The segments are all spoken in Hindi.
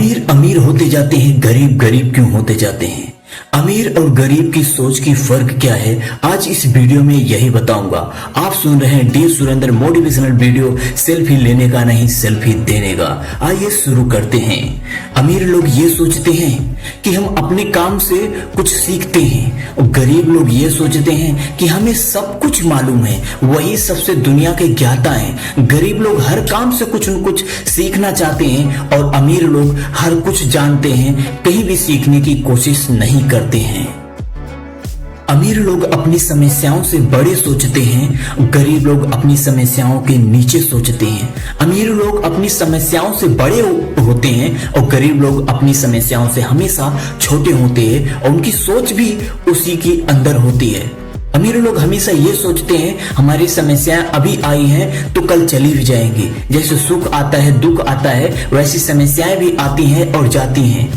अमीर अमीर होते जाते हैं, गरीब गरीब क्यों होते जाते हैं? अमीर और गरीब की सोच की फर्क क्या है, आज इस वीडियो में यही बताऊंगा। आप सुन रहे हैं D Surendra motivational video, selfie लेने का नहीं सेल्फी देने का। आइए शुरू करते हैं। अमीर लोग ये सोचते हैं कि हम अपने काम से कुछ सीखते हैं और गरीब लोग ये सोचते हैं कि हमें सब कुछ मालूम है, वही सबसे दुनिया के ज्ञाता हैं। गरीब लोग हर काम से कुछ न कुछ सीखना चाहते हैं और अमीर लोग हर कुछ जानते हैं, कहीं भी सीखने की कोशिश नहीं करते हैं। अमीर लोग अपनी समस्याओं से बड़े सोचते हैं, गरीब लोग अपनी समस्याओं के नीचे सोचते हैं। अमीर लोग अपनी समस्याओं से बड़े होते हैं और गरीब लोग अपनी समस्याओं से हमेशा छोटे होते हैं और उनकी सोच भी उसी के अंदर होती है। अमीर लोग हमेशा ये सोचते हैं हमारी समस्याएं अभी आई हैं तो कल चली भी जाएंगी। जैसे सुख आता है दुख आता है, वैसी समस्याएं भी आती हैं और जाती हैं।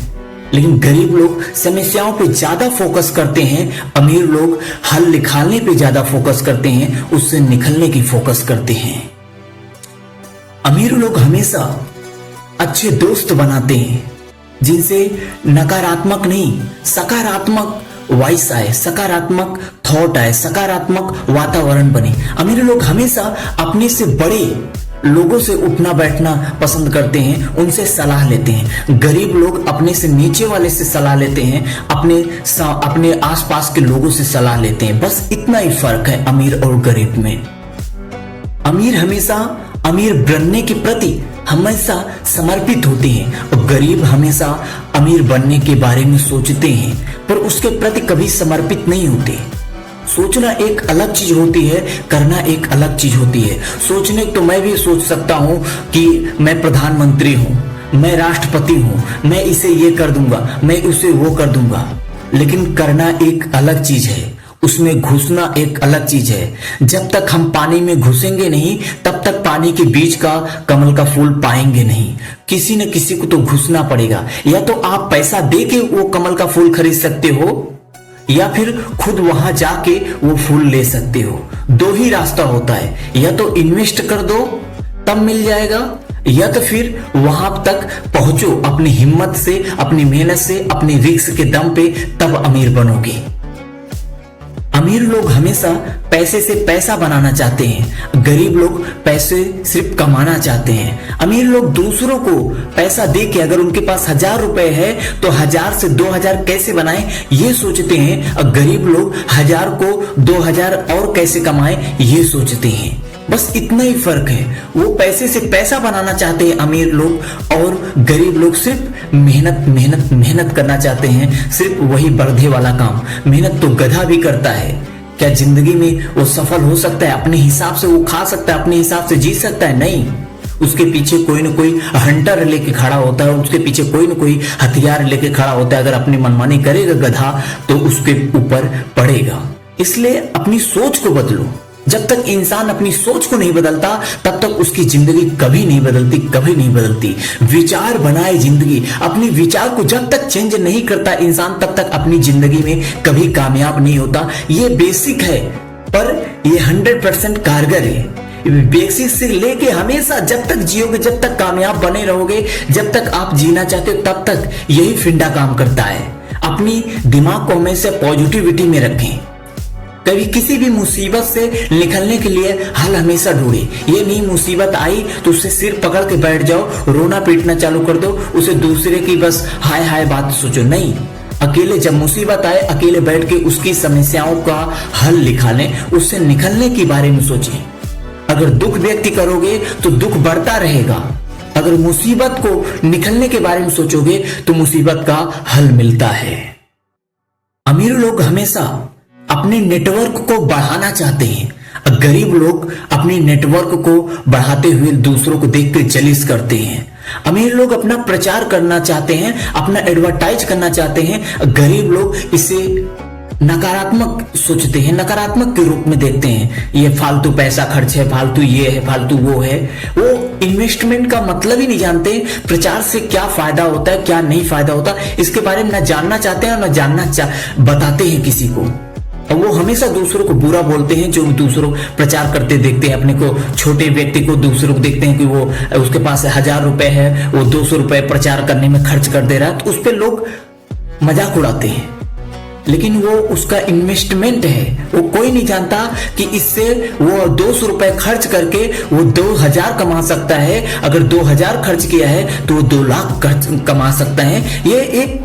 लेकिन गरीब लोग समस्याओं पे ज्यादा फोकस करते हैं, अमीर लोग हल निकालने पे ज्यादा फोकस करते हैं, उससे निकलने की फोकस करते हैं। अमीर लोग हमेशा अच्छे दोस्त बनाते हैं जिनसे नकारात्मक नहीं सकारात्मक वॉइस आए, सकारात्मक थॉट आए, सकारात्मक वातावरण बने। अमीर लोग हमेशा अपने से बड़े लोगों से उठना बैठना पसंद करते हैं, उनसे सलाह लेते हैं। गरीब लोग अपने से नीचे वाले से सलाह लेते हैं, अपने आसपास के लोगों से सलाह लेते हैं। बस इतना ही फर्क है अमीर और गरीब में। अमीर हमेशा अमीर बनने के प्रति हमेशा समर्पित होते हैं और गरीब हमेशा अमीर बनने के बारे में सोचते हैं पर उसके प्रति कभी समर्पित नहीं होते। सोचना एक अलग चीज होती है, करना एक अलग चीज होती है। सोचने तो मैं भी सोच सकता हूं कि मैं प्रधानमंत्री हूं, मैं राष्ट्रपति हूं, मैं इसे ये कर दूंगा, मैं उसे वो कर दूंगा, लेकिन करना एक अलग चीज है, उसमें घुसना एक अलग चीज है। जब तक हम पानी में घुसेंगे नहीं तब तक पानी के बीच का कमल का फूल पाएंगे नहीं। किसी न किसी को तो घुसना पड़ेगा। या तो आप पैसा दे के वो कमल का फूल खरीद सकते हो या फिर खुद वहां जाके वो फूल ले सकते हो। दो ही रास्ता होता है, या तो इन्वेस्ट कर दो तब मिल जाएगा, या तो फिर वहां तक पहुंचो अपनी हिम्मत से, अपनी मेहनत से, अपनी रिस्क के दम पे, तब अमीर बनोगे। अमीर लोग हमेशा पैसे से पैसा बनाना चाहते हैं, गरीब लोग पैसे सिर्फ कमाना चाहते हैं। अमीर लोग दूसरों को पैसा दे के अगर उनके पास 1000 रुपए है तो 1000 से 2000 कैसे बनाएं ये सोचते हैं, और गरीब लोग 1000 को 2000 और कैसे कमाएं ये सोचते हैं। बस इतना ही फर्क है। वो पैसे से पैसा बनाना चाहते हैं अमीर लोग, और गरीब लोग सिर्फ मेहनत मेहनत मेहनत करना चाहते हैं, सिर्फ वही बर्धे वाला काम। मेहनत तो गधा भी करता है। क्या जिंदगी में वो सफल हो सकता है? अपने हिसाब से वो खा सकता है, अपने हिसाब से जी सकता है? नहीं, उसके पीछे कोई ना कोई हंटर लेके खड़ा होता है, उसके पीछे कोई ना कोई हथियार लेके खड़ा होता है। अगर अपनी मनमानी करेगा गधा तो उसके ऊपर पड़ेगा। इसलिए अपनी सोच को बदलो। जब तक इंसान अपनी सोच को नहीं बदलता तब तक उसकी जिंदगी कभी नहीं बदलती, कभी नहीं बदलती। विचार बनाए जिंदगी। अपनी विचार को जब तक चेंज नहीं करता इंसान तब तक अपनी जिंदगी में कभी कामयाब नहीं होता। ये बेसिक है पर ये 100% कारगर है। बेसिक से लेके हमेशा जब तक जियोगे, जब तक कामयाब बने रहोगे, जब तक आप जीना चाहते हो तब तक यही फिंडा काम करता है। अपनी दिमाग को हमेशा पॉजिटिविटी में रखें। कभी किसी भी मुसीबत से निकलने के लिए हल हमेशा ढूंढे। ये नहीं मुसीबत आई तो उससे सिर पकड़ के बैठ जाओ, रोना पीटना चालू कर दो, उसे दूसरे की बस हाय हाय बात सोचो। नहीं, अकेले जब मुसीबत आए अकेले बैठ के उसकी समस्याओं का हल निकालें, उससे निकलने के बारे में सोचें। अगर दुख व्यक्त करोगे तो दुख बढ़ता रहेगा, अगर मुसीबत को निकलने के बारे में सोचोगे तो मुसीबत का हल मिलता है। अमीर लोग हमेशा अपने नेटवर्क को बढ़ाना चाहते हैं, गरीब लोग अपने नेटवर्क को बढ़ाते हुए दूसरों को देखकर जलिस करते हैं। अमीर लोग अपना प्रचार करना चाहते हैं, अपना एडवर्टाइज करना चाहते हैं, गरीब लोग इसे नकारात्मक सोचते हैं, नकारात्मक के रूप में देखते हैं। ये फालतू पैसा खर्च है, फालतू ये है, फालतू वो है। वो इन्वेस्टमेंट का मतलब ही नहीं जानते, प्रचार से क्या फायदा होता है क्या नहीं फायदा होता इसके बारे में ना जानना चाहते हैं और ना बताते हैं किसी को। और वो हमेशा दूसरों को बुरा बोलते हैं। जो दूसरों प्रचार करते देखते हैं, अपने को छोटे व्यक्ति को दूसरों को देखते हैं कि वो उसके पास 1000 रुपए है, वो 200 रुपए प्रचार करने में खर्च कर दे रहा है, तो उस पर लोग मजाक उड़ाते हैं। लेकिन वो उसका इन्वेस्टमेंट है, वो कोई नहीं जानता कि इससे वो 200 रुपए खर्च करके वो 2000 कमा सकता है। अगर 2000 खर्च किया है तो वो 2 लाख कमा सकता है। ये एक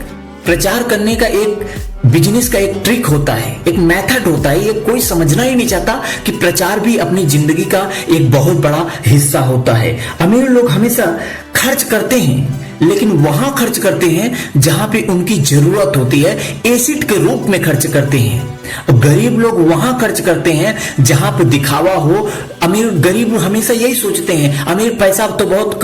प्रचार करने का एक बिजनेस का एक ट्रिक होता है, एक मेथड होता है। ये कोई समझना ही नहीं चाहता कि प्रचार भी अपनी जिंदगी का एक बहुत बड़ा हिस्सा होता है। अमीर लोग हमेशा खर्च करते हैं, लेकिन वहां खर्च करते हैं जहां पे उनकी जरूरत होती है, एसिड के रूप में खर्च करते हैं। गरीब लोग वहां खर्च करते हैं जहां पे दिखावा हो। अमीर गरीब हमेशा यही सोचते हैं, अमीर पैसा तो बहुत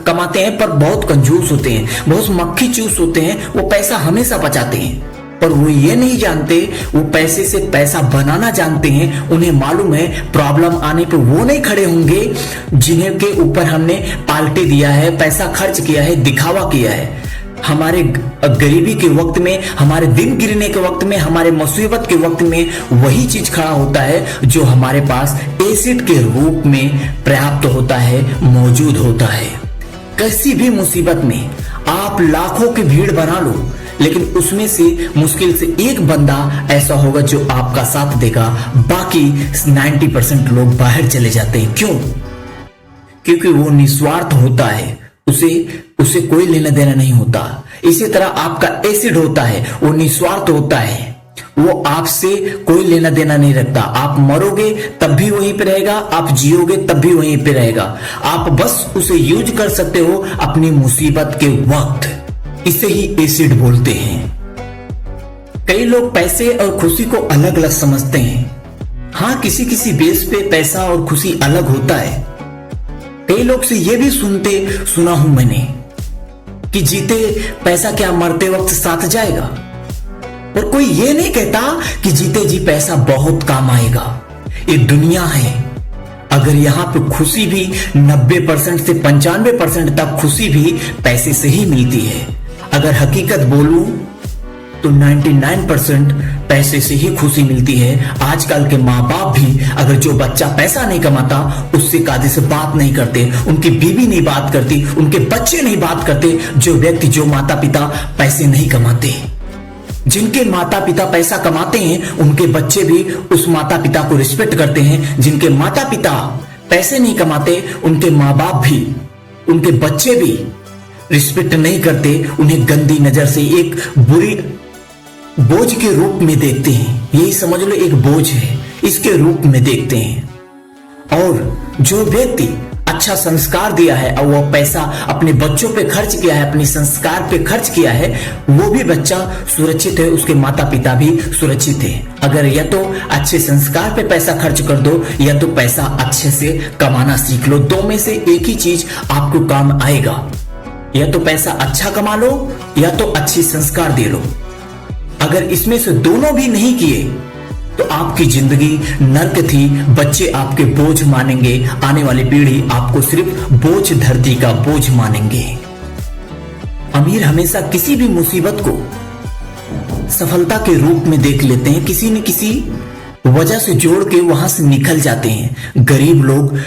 कमाते हैं पर बहुत कंजूस होते हैं, बहुत मक्खी चूस होते हैं, वो पैसा हमेशा बचाते हैं। पर वो ये नहीं जानते, वो पैसे से पैसा बनाना जानते हैं। उन्हें मालूम है प्रॉब्लम आने पे वो नहीं खड़े होंगे जिन्हें के ऊपर हमने पाल्टी दिया है, पैसा खर्च किया है, दिखावा किया है। हमारे गरीबी के वक्त में, हमारे दिन गिरने के वक्त में, हमारे मुसीबत के वक्त में वही चीज खड़ा होता है जो हमारे पास एसिड के रूप में पर्याप्त होता है, मौजूद होता है। किसी भी मुसीबत में आप लाखों की भीड़ बना लो, लेकिन उसमें से मुश्किल से एक बंदा ऐसा होगा जो आपका साथ देगा, बाकी 90% लोग बाहर चले जाते हैं। क्यों? क्योंकि वो निस्वार्थ होता है, उसे कोई लेना देना नहीं होता। इसी तरह आपका एसिड होता है, वो निस्वार्थ होता है, वो आपसे कोई लेना देना नहीं रखता। आप मरोगे तब भी वहीं पे रहेगा, आप जियोगे तब भी वहीं पे रहेगा। आप बस उसे यूज कर सकते हो अपनी मुसीबत के वक्त। इसे ही एसिड बोलते हैं। कई लोग पैसे और खुशी को अलग अलग समझते हैं। हाँ, किसी किसी बेस पे पैसा और खुशी अलग होता है। कई लोग से ये भी सुना हूं मैंने कि जीते पैसा क्या मरते वक्त साथ जाएगा। और कोई ये नहीं कहता कि जीते जी पैसा बहुत काम आएगा। ये दुनिया है। अगर यहाँ पे खुशी भी 90% से 95% तक खुशी भी पैसे से ही मिलती है। अगर हकीकत बोलूं तो 99% पैसे से ही खुशी मिलती है। आजकल के माँ बाप भी अगर जो बच्चा पैसा नहीं कमाता उससे कायदे से बात नहीं करते, उनकी बीवी नहीं बात करती, उनके बच्चे नहीं बात करते। जो व्यक्ति, जो माता पिता पैसे नहीं कमाते, जिनके माता पिता पैसा कमाते हैं, उनके बच्चे भी उस माता पिता को रिस्पेक्ट करते हैं। जिनके माता पिता पैसे नहीं कमाते, उनके माँ बाप भी, उनके बच्चे भी रिस्पेक्ट नहीं करते, उन्हें गंदी नजर से एक बुरी बोझ के रूप में देखते हैं। यही समझ लो, एक बोझ है, इसके रूप में देखते हैं। और जो व्यक्ति अच्छा संस्कार दिया है और वो पैसा अपने बच्चों पे खर्च किया है, अपने संस्कार पे खर्च किया है, वो भी बच्चा सुरक्षित है, उसके माता पिता भी सुरक्षित है। अगर या तो अच्छे संस्कार पे पैसा खर्च कर दो या तो पैसा अच्छे से कमाना सीख लो। दो में से एक ही चीज आपको काम आएगा। या तो पैसा अच्छा कमा लो या तो अच्छी संस्कार दे लो। अगर इसमें से दोनों भी नहीं किए तो आपकी जिंदगी नर्क थी। बच्चे आपके बोझ मानेंगे, आने वाली पीढ़ी आपको सिर्फ बोझ, धरती का बोझ मानेंगे। अमीर हमेशा किसी भी मुसीबत को सफलता के रूप में देख लेते हैं, किसी न किसी वजह से जोड़ के वहां से निकल जाते हैं। गरीब लोग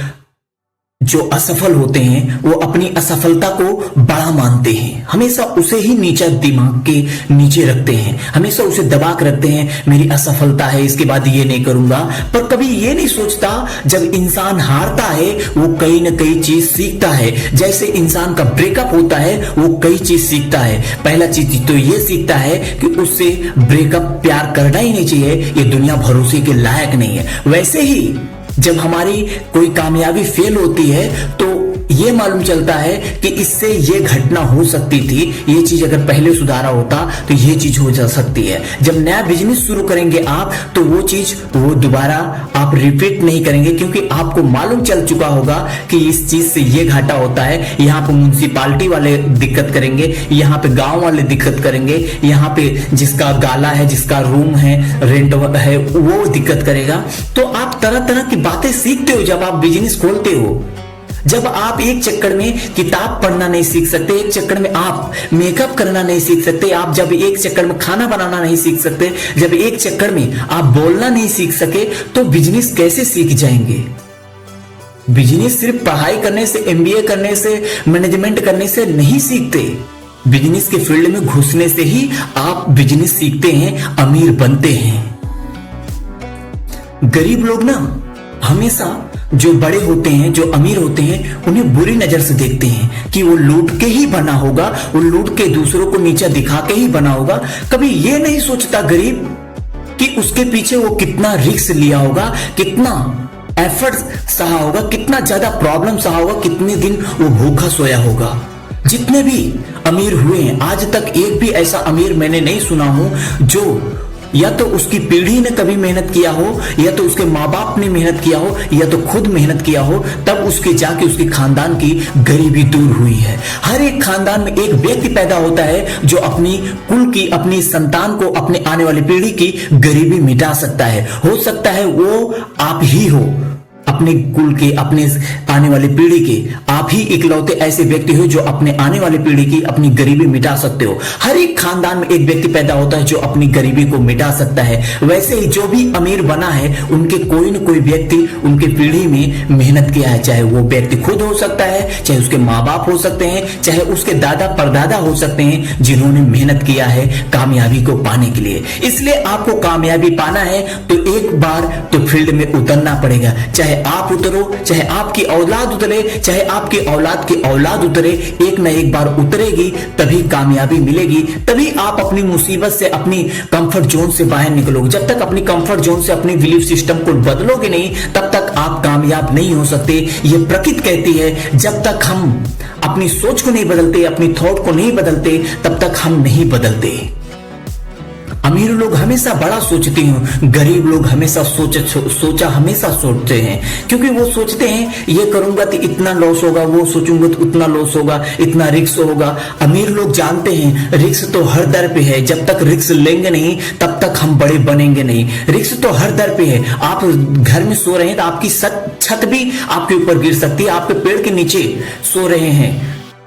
जो असफल होते हैं वो अपनी असफलता को बड़ा मानते हैं, हमेशा उसे ही नीचा दिमाग के नीचे रखते हैं, हमेशा उसे दबा के रखते हैं। मेरी असफलता है, इसके बाद ये नहीं करूंगा। पर कभी ये नहीं सोचता जब इंसान हारता है वो कहीं ना कहीं चीज सीखता है। जैसे इंसान का ब्रेकअप होता है वो कई चीज सीखता है। पहला चीज तो ये सीखता है कि उससे ब्रेकअप प्यार करना ही नहीं चाहिए, ये दुनिया भरोसे के लायक नहीं है। वैसे ही जब हमारी कोई कामयाबी फेल होती है तो ये मालूम चलता है कि इससे ये घटना हो सकती थी, ये चीज अगर पहले सुधारा होता तो ये चीज हो जा सकती है। जब नया बिजनेस शुरू करेंगे आप तो वो चीज वो दोबारा आप रिपीट नहीं करेंगे, क्योंकि आपको मालूम चल चुका होगा कि इस चीज से ये घाटा होता है। यहाँ पे म्युनिसिपालिटी वाले दिक्कत करेंगे, यहाँ पे गांव वाले दिक्कत करेंगे, यहाँ पे जिसका गाला है, जिसका रूम है, रेंट है, वो दिक्कत करेगा। तो आप तरह तरह की बातें सीखते हो जब आप बिजनेस खोलते हो। जब आप एक चक्कर में किताब पढ़ना नहीं सीख सकते, एक चक्कर में आप मेकअप करना नहीं सीख सकते, आप जब एक चक्कर में खाना बनाना नहीं सीख सकते, जब एक चक्कर में आप बोलना नहीं सीख सके, तो बिजनेस कैसे सीख जाएंगे? बिजनेस सिर्फ पढ़ाई करने से, एमबीए करने से, मैनेजमेंट करने से नहीं सीखते। बिजनेस के फील्ड में घुसने से ही आप बिजनेस सीखते हैं, अमीर बनते हैं। गरीब लोग ना हमेशा जो बड़े होते हैं, जो अमीर होते हैं, उन्हें बुरी नजर से देखते हैं कि वो लूट के ही बना होगा, वो लूट के दूसरों को नीचा दिखा के ही बना होगा। कभी ये नहीं सोचता गरीब कि उसके पीछे वो कितना रिस्क लिया होगा, कितना एफर्ट सहा होगा, कितना ज्यादा प्रॉब्लम सहा होगा, कितने दिन वो भूखा सोया होगा। जितने भी अमीर हुए हैं, आज तक एक भी ऐसा अमीर मैंने नहीं सुना हूं जो या तो उसकी पीढ़ी ने कभी मेहनत किया हो, या तो उसके माँ बाप ने मेहनत किया हो, या तो खुद मेहनत किया हो, तब उसके जाके उसके खानदान की गरीबी दूर हुई है। हर एक खानदान में एक व्यक्ति पैदा होता है जो अपनी कुल की, अपनी संतान को, अपने आने वाली पीढ़ी की गरीबी मिटा सकता है। हो सकता है वो आप ही हो, अपने कुल के, अपने आने वाली पीढ़ी के आप ही इकलौते ऐसे व्यक्ति हो जो अपने आने वाली पीढ़ी की अपनी गरीबी मिटा सकते हो। हर एक खानदान में एक व्यक्ति पैदा होता है जो अपनी गरीबी को मिटा सकता है। वैसे ही जो भी अमीर बना है, उनके कोई न कोई व्यक्ति उनके पीढ़ी में मेहनत किया है। चाहे वो व्यक्ति खुद हो सकता है, चाहे उसके माँ बाप हो सकते हैं, चाहे उसके दादा परदादा हो सकते हैं, जिन्होंने मेहनत किया है कामयाबी को पाने के लिए। इसलिए आपको कामयाबी पाना है तो एक बार तो फील्ड में उतरना पड़ेगा। चाहे आप उतरो, चाहे आपकी औलाद उतरे, चाहे आपकी औलाद की औलाद उतरे, एक न एक बार उतरेगी, तभी कामयाबी मिलेगी। तभी आप अपनी मुसीबत से, अपनी कंफर्ट जोन से बाहर निकलोगे। जब तक अपनी कंफर्ट जोन से, अपनी बिलीफ सिस्टम को बदलोगे नहीं, तब तक आप कामयाब नहीं हो सकते। ये प्रकृति कहती है, जब तक हम अपनी सोच को नहीं बदलते, अपनी थॉट को नहीं बदलते, तब तक हम नहीं बदलते। अमीर लोग हमेशा बड़ा सोचते हैं, गरीब लोग हमेशा सोचा हमेशा सोचते हैं, क्योंकि वो सोचते हैं ये करूंगा तो इतना लॉस होगा, वो सोचूंगा तो उतना लॉस होगा, इतना रिस्क होगा। अमीर लोग जानते हैं रिस्क तो हर दर पे है, जब तक रिस्क लेंगे नहीं तब तक हम बड़े बनेंगे नहीं। रिस्क तो हर दर पे है। आप घर में सो रहे हैं तो आपकी छत भी आपके ऊपर गिर सकती है। आपके पेड़ के नीचे सो रहे हैं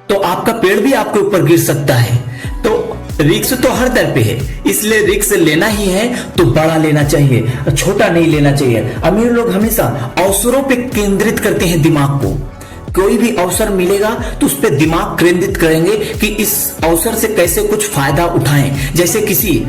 तो आपका पेड़ भी आपके ऊपर गिर सकता है। तो रिस्क तो हर दर पे है, इसलिए रिस्क लेना ही है तो बड़ा लेना चाहिए, छोटा नहीं लेना चाहिए। अमीर लोग हमेशा अवसरों पे केंद्रित करते हैं दिमाग को। कोई भी अवसर मिलेगा तो उस पर दिमाग केंद्रित करेंगे कि इस अवसर से कैसे कुछ फायदा उठाएं। जैसे किसी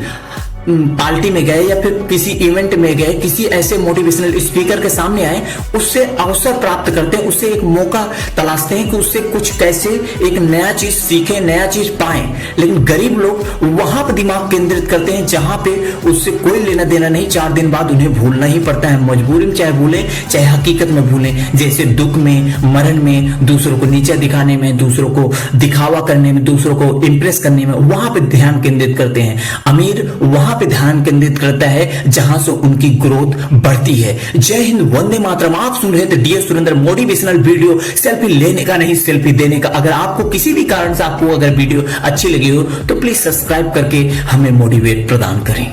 पार्टी में गए या फिर किसी इवेंट में गए, किसी ऐसे मोटिवेशनल स्पीकर के सामने आए, उससे अवसर प्राप्त करते हैं, उससे एक मौका तलाशते हैं कि उससे कुछ कैसे एक नया चीज सीखें, नया चीज पाएं। लेकिन गरीब लोग वहां पर दिमाग केंद्रित करते हैं जहां पे उससे कोई लेना देना नहीं। 4 दिन बाद उन्हें भूलना ही पड़ता है, मजबूरी में चाहे भूलें चाहे हकीकत में भूलें। जैसे दुख में, मरण में, दूसरों को नीचा दिखाने में, दूसरों को दिखावा करने में, दूसरों को इंप्रेस करने में, वहां पे ध्यान केंद्रित करते हैं। अमीर वहां पे ध्यान केंद्रित करता है जहां से उनकी ग्रोथ बढ़ती है। जय हिंद, वंदे मातरम। आप सुन रहे थे D Surendra motivational video, selfie लेने का नहीं सेल्फी देने का। अगर आपको किसी भी कारण से आपको अगर वीडियो अच्छी लगी हो तो प्लीज सब्सक्राइब करके हमें मोटिवेट प्रदान करें।